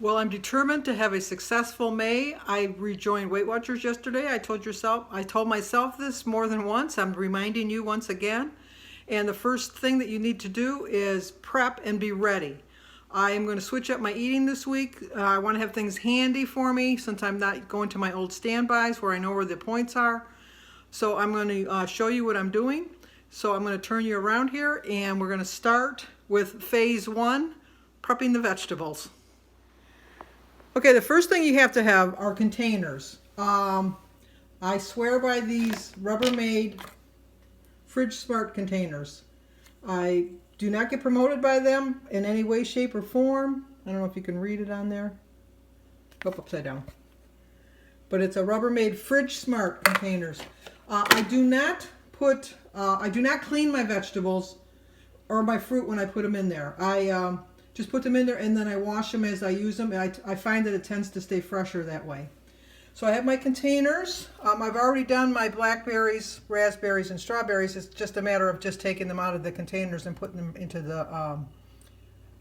Well, I'm determined to have a successful May. I rejoined Weight Watchers yesterday. I told myself this more than once. I'm reminding you once again. And the first thing that you need to do is prep and be ready. I am going to switch up my eating this week. I want to have things handy for me since I'm not going to my old standbys where I know where the points are. So I'm going to show you what I'm doing. So I'm going to turn you around here and we're going to start with phase one, prepping the vegetables. Okay, the first thing you have to have are containers. I swear by these Rubbermaid Fridge Smart containers. I do not get promoted by them in any way, shape, or form. I don't know if you can read it on there. Go upside down. But it's a Rubbermaid Fridge Smart containers. I do not clean my vegetables or my fruit when I put them in there. I just put them in there and then I wash them as I use them. And I find that it tends to stay fresher that way. So I have my containers. I've already done my blackberries, raspberries, and strawberries. It's just a matter of just taking them out of the containers and putting them into the,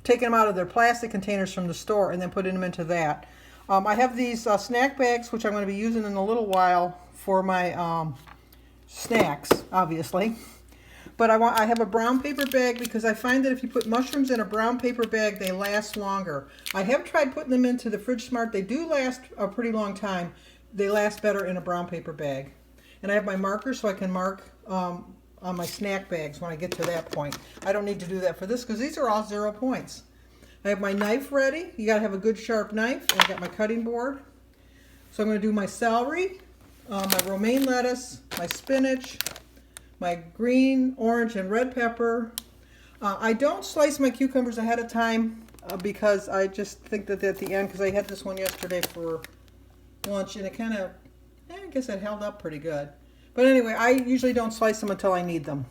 taking them out of their plastic containers from the store and then putting them into that. I have these snack bags, which I'm going to be using in a little while for my snacks, obviously. But I have a brown paper bag because I find that if you put mushrooms in a brown paper bag, they last longer. I have tried putting them into the Fridge Smart. They do last a pretty long time. They last better in a brown paper bag. And I have my markers so I can mark on my snack bags when I get to that point. I don't need to do that for this because these are all 0 points. I have my knife ready. You got to have a good sharp knife. I got my cutting board. So I'm going to do my celery, my romaine lettuce, my spinach, my green, orange, and red pepper. I don't slice my cucumbers ahead of time because I just think that at the end, because I had this one yesterday for lunch, and it kind of, I guess it held up pretty good. But anyway, I usually don't slice them until I need them.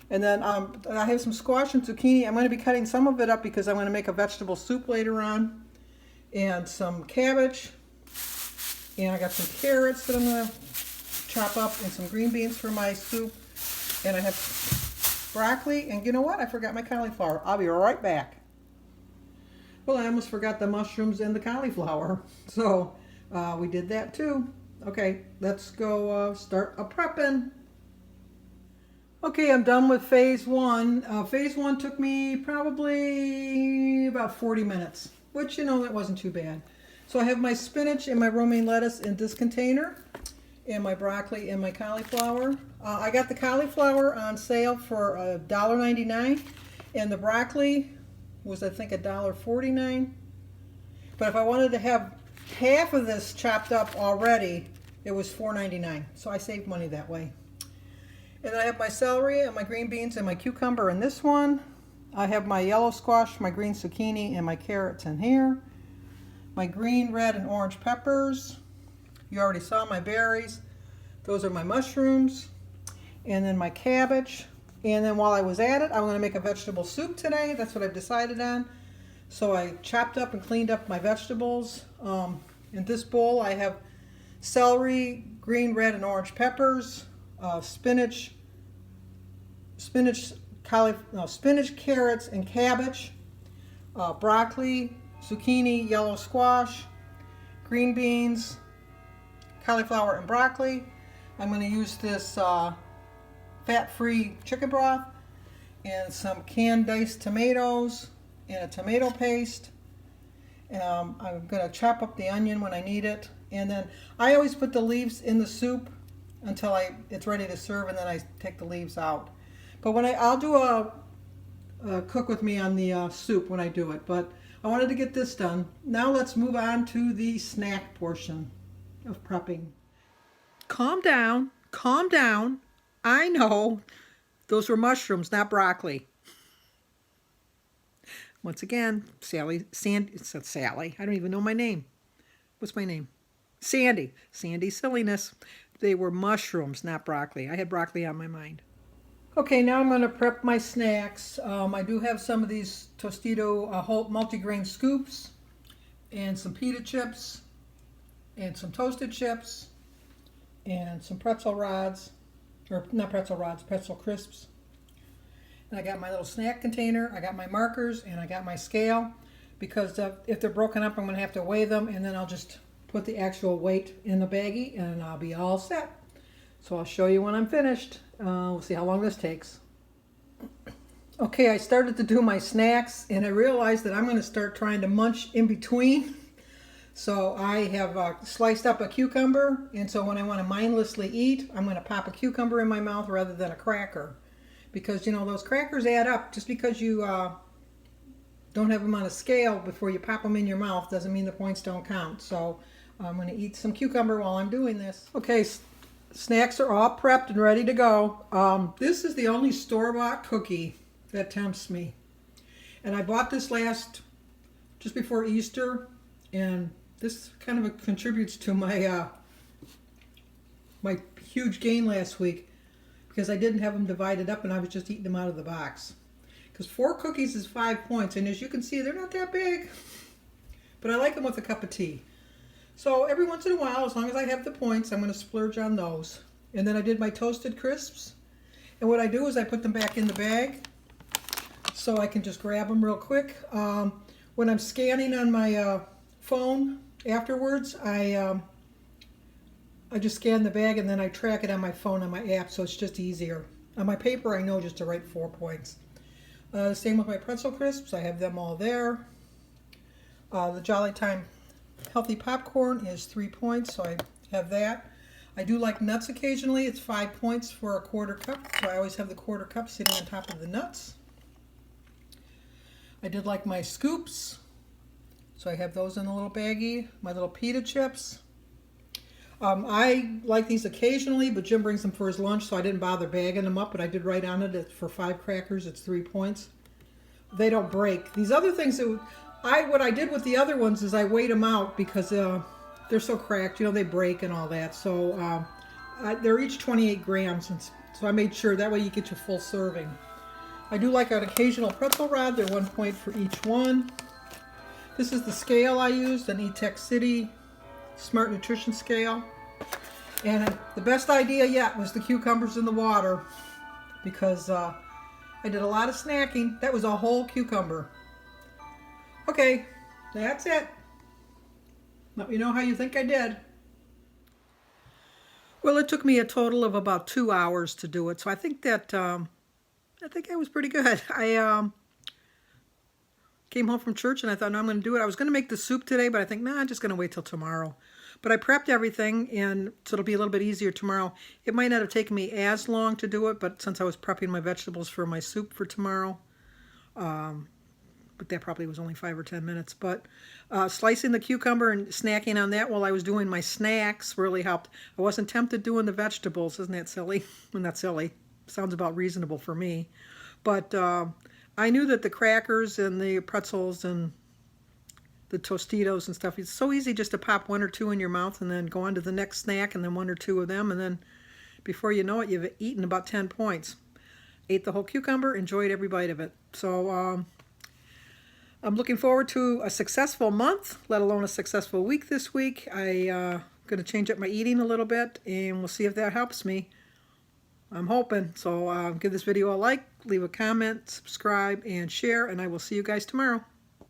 And then I have some squash and zucchini. I'm going to be cutting some of it up because I'm going to make a vegetable soup later on. And some cabbage. And I got some carrots that I'm going to chop up and some green beans for my soup. And I have broccoli, and you know what? I forgot my cauliflower. I'll be right back. Well, I almost forgot the mushrooms and the cauliflower. So we did that too. Okay, let's go start a prepping. Okay, I'm done with phase one. Phase one took me probably about 40 minutes, which, you know, that wasn't too bad. So I have my spinach and my romaine lettuce in this container, and my broccoli and my cauliflower. I got the cauliflower on sale for $1.99, and the broccoli was, I think, $1.49. But if I wanted to have half of this chopped up already, it was $4.99. So I saved money that way. And then I have my celery and my green beans and my cucumber in this one. I have my yellow squash, my green zucchini, and my carrots in here. My green, red, and orange peppers. You already saw my berries. Those are my mushrooms. And then my cabbage. And then while I was at it, I'm going to make a vegetable soup today. That's what I've decided on. So I chopped up and cleaned up my vegetables. In this bowl, I have celery, green, red, and orange peppers, spinach, carrots, and cabbage, broccoli, zucchini, yellow squash, green beans, cauliflower, and broccoli. I'm going to use this fat-free chicken broth and some canned diced tomatoes and a tomato paste. I'm going to chop up the onion when I need it. And then I always put the leaves in the soup until it's ready to serve, and then I take the leaves out. But when I'll do a cook with me on the soup when I do it. But I wanted to get this done. Now let's move on to the snack portion of prepping. Calm down. Calm down. I know. Those were mushrooms, not broccoli. Once again, Sally. I don't even know my name. What's my name? Sandy. Sandy silliness. They were mushrooms, not broccoli. I had broccoli on my mind. Okay, now I'm going to prep my snacks. I do have some of these Tostito whole multigrain scoops and some pita chips and some toasted chips and some pretzel rods, or not pretzel rods, pretzel crisps. And I got my little snack container, I got my markers, and I got my scale. because if they're broken up, I'm going to have to weigh them, and then I'll just put the actual weight in the baggie, and I'll be all set. So I'll show you when I'm finished. We'll see how long this takes. Okay, I started to do my snacks, and I realized that I'm going to start trying to munch in between. So I have sliced up a cucumber, and so when I want to mindlessly eat, I'm going to pop a cucumber in my mouth rather than a cracker. Because, you know, those crackers add up. Just because you don't have them on a scale before you pop them in your mouth doesn't mean the points don't count. So I'm going to eat some cucumber while I'm doing this. Okay, snacks are all prepped and ready to go. This is the only store-bought cookie that tempts me. And I bought this just before Easter, and this kind of contributes to my my huge gain last week, because I didn't have them divided up and I was just eating them out of the box. Because 4 cookies is 5 points, and as you can see, they're not that big. But I like them with a cup of tea. So every once in a while, as long as I have the points, I'm going to splurge on those. And then I did my toasted crisps. And what I do is I put them back in the bag so I can just grab them real quick. When I'm scanning on my phone afterwards, I just scan the bag and then I track it on my phone on my app, so it's just easier. On my paper, I know just to write 4 points. Same with my pretzel crisps. I have them all there. The Jolly Time Healthy Popcorn is 3 points, so I have that. I do like nuts occasionally. It's 5 points for a 1/4 cup, so I always have the 1/4 cup sitting on top of the nuts. I did like my scoops, so I have those in a little baggie. My little pita chips. I like these occasionally, but Jim brings them for his lunch, so I didn't bother bagging them up, but I did write on it for 5 crackers, it's 3 points. They don't break. These other things, what I did with the other ones is I weighed them out because they're so cracked, you know, they break and all that. So they're each 28 grams, and so I made sure that way you get your full serving. I do like an occasional pretzel rod. They're 1 point for each one. This is the scale I used, an E-Tech City Smart Nutrition Scale. And the best idea yet was the cucumbers in the water, because I did a lot of snacking. That was a whole cucumber. Okay, that's it. Let me know how you think I did. Well, it took me a total of about 2 hours to do it, so I think that I was pretty good. I came home from church and I thought, no, I'm going to do it. I was going to make the soup today, but I think, nah, I'm just going to wait till tomorrow. But I prepped everything, and so it'll be a little bit easier tomorrow. It might not have taken me as long to do it, but since I was prepping my vegetables for my soup for tomorrow, but that probably was only 5 or 10 minutes. But slicing the cucumber and snacking on that while I was doing my snacks really helped. I wasn't tempted doing the vegetables. Isn't that silly? Well, not silly. Sounds about reasonable for me. But I knew that the crackers and the pretzels and the Tostitos and stuff, it's so easy just to pop 1 or 2 in your mouth and then go on to the next snack and then 1 or 2 of them, and then before you know it, you've eaten about 10 points. Ate the whole cucumber, enjoyed every bite of it. So I'm looking forward to a successful month, let alone a successful week this week. I'm going to change up my eating a little bit, and we'll see if that helps me. I'm hoping. So give this video a like, leave a comment, subscribe, and share, and I will see you guys tomorrow.